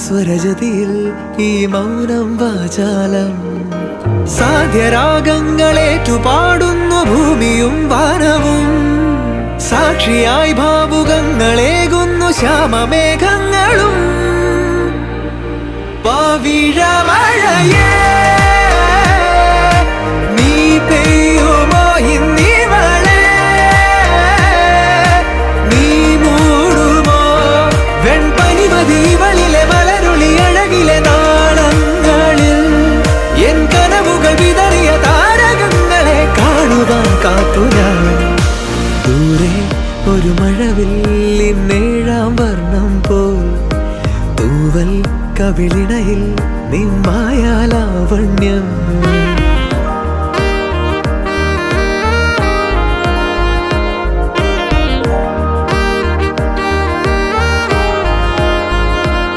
സ്വരജതിയിൽ ഈ മൗനം വാചാലം സാധ്യരാഗങ്ങളേറ്റുപാടുന്നു ഭൂമിയും വാനവും സാക്ഷിയായി ഭാവുകങ്ങളേകുന്നു ശ്യാമമേഘങ്ങളും പവിഴമഴയേ നീ പെയ്യുമോ ഇന്നിവളെ നീ മൂടുമോ വെൺപനിമതിവളിലെ വളരുളി അഴകിലെ നാളങ്ങളിൽ എൻ കനവുകൾ വിതറിയ താരകങ്ങളെ കാണുവാൻ കാത്തു ഞാൻ ദൂരെ ഒരു മഴവില്ലിന്നേഴാം വർണ്ണം പോൽ തൂവൽ കവിളിണയിൽ നിമ്മായാലാവണ്യം